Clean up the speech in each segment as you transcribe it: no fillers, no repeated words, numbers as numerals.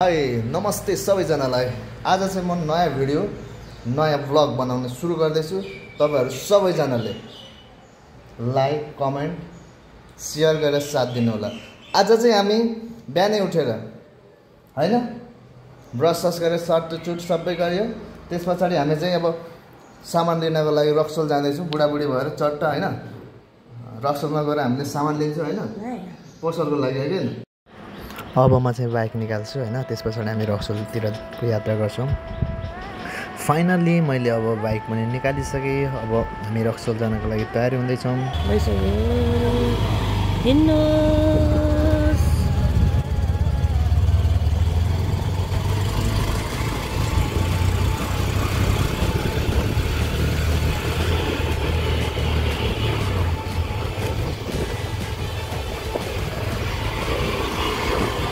High नमस्ते सबैजनालाई। आज चाहिँ म नयाँ भिडियो नयाँ ब्लग बनाउन सुरु गर्दैछु। तपाईहरु सबैजनाले लाइक कमेन्ट शेयर गरेर साथ दिनु होला। आज चाहिँ हामी बिहानै उठेर हैन ब्रस गरेर सर्टचुट सबै गरियो। त्यसपछि हामी चाहिँ अब सामान लिनको लागि रक्सोल जाँदैछौँ। बुढाबुढी भएर चट्ट हैन रक्सोलमा गएर हामीले सामान लिन्छौँ हैन पोसलको लागि हैन। अब म चाहिँ बाइक निकाल्छु हैन। त्यसपछि हामी रक्सोलतिरको यात्रा गर्छौँ। फाइनली मैले अब बाइक पनि निकालिसकेँ। अब हामी रक्सोल जानको लागि तयारी हुँदैछौँ।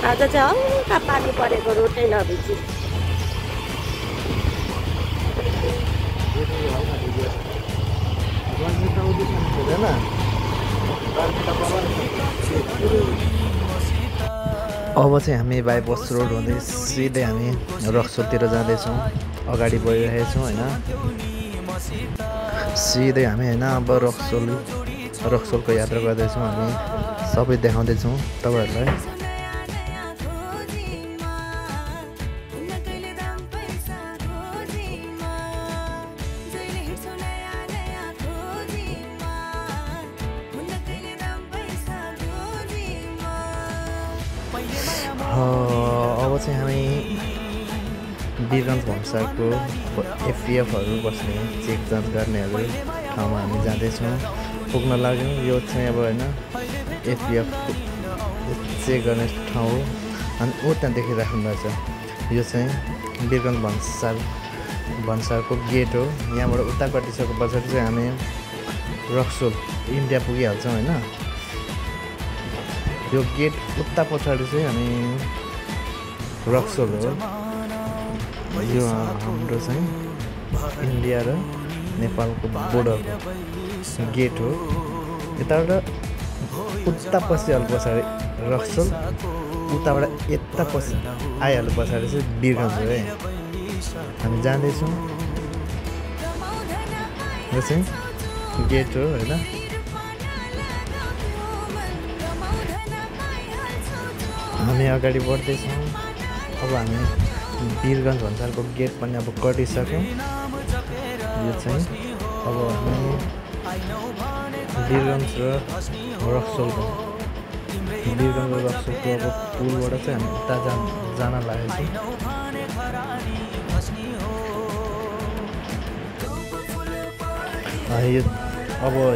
आज चाहिँ हल्का पानी परेको रोटै नभिजी। अब चाहिँ हामी बाइपास रोड हुँदै सिधै हामी रक्सोलतिर जाँदैछौँ। अगाडि बढिरहेछौँ हैन। सिधै हामी हैन अब रक्सोलको यात्रा गर्दैछौँ। हामी सबै देखाउँदैछौँ तपाईहरुलाई। अब चाहिँ हामी वीरगन्ज भन्सारको एफपिएफहरू बस्ने चेक जाँच गर्नेहरू ठाउँमा हामी जाँदैछौँ। पुग्न लाग्यौँ। यो चाहिँ अब हैन एफपिएफ चेक गर्ने ठाउँ हो। अनि ऊ त्यहाँ देखिराख्नु भएको छ। यो चाहिँ वीरगन्ज भन्सारको गेट हो। यहाँबाट उता कटिसके पछाडि चाहिँ हामी रक्सोल इन्डिया पुगिहाल्छौँ हैन। यो गेट उता पछाडि चाहिँ हामी रक्सोल हो। यो हाम्रो चाहिँ इन्डिया र नेपालको बोर्डरको गेट हो। यताबाट उता पसिहाल्नु पछाडि रक्सोल, उताबाट यता आइहाल्नु पछाडि चाहिँ वीरगन्ज हो है। हामी जाँदैछौँ। यो चाहिँ गेट हो हैन। हामी अगाडि बढ्दैछौँ। अब हामी वीरगन्ज भन्सारको गेट पनि अब कटिसक्यौँ। यो चाहिँ अब हामी वीरगन्ज र रक्सोलको अब पुलबाट चाहिँ हामी उता जान लागेको छौँ।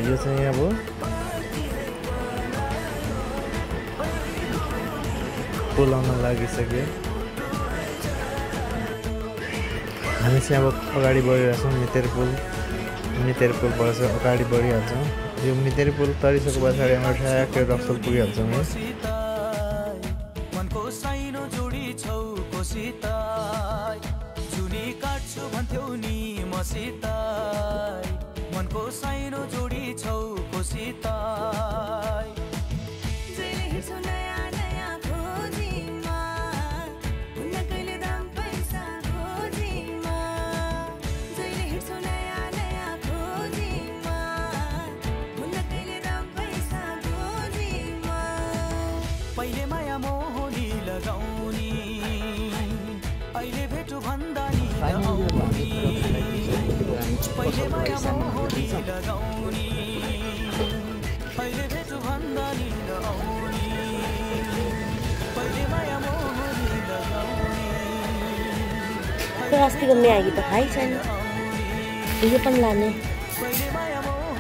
यो चाहिँ अब पुल आउन लागिसक्यो। हामी चाहिँ अब अगाडि बढिरहेछौँ। मितेर पुलबाट चाहिँ अगाडि बढिहाल्छौँ। यो मितेर पुल तरिसके पछाडि हाम्रो ठ्याक्कै रक्सोल पुगिहाल्छौँ। पहिले माया मोहनी लगाउने अहिले भेटु भन्दा नि लगाउने पहिले माया मोहनी लगाउने अहिले भेटु भन्दा नि लगाउने पहिले माया मोहनी लगाउने। अस्तिको म्यागी त खाइ छैन। यो पनि लाने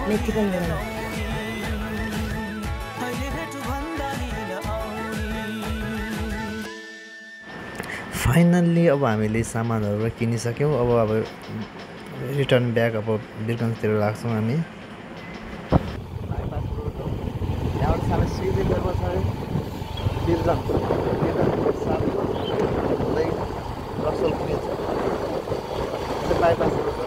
मेथी पनि लाने। फाइनल्ली अब हामीले सामानहरू किनिसक्यौँ। अब रिटर्न ब्याक अब वीरगन्जतिर लाग्छौँ हामी। रक्सोल पुगिन्छ बाइपास रोड।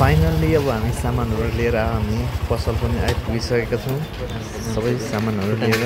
फाइनल्ली अब हामी सामानहरू लिएर हामी पसल पनि आइपुगिसकेका छौँ सबै सामानहरू लिएर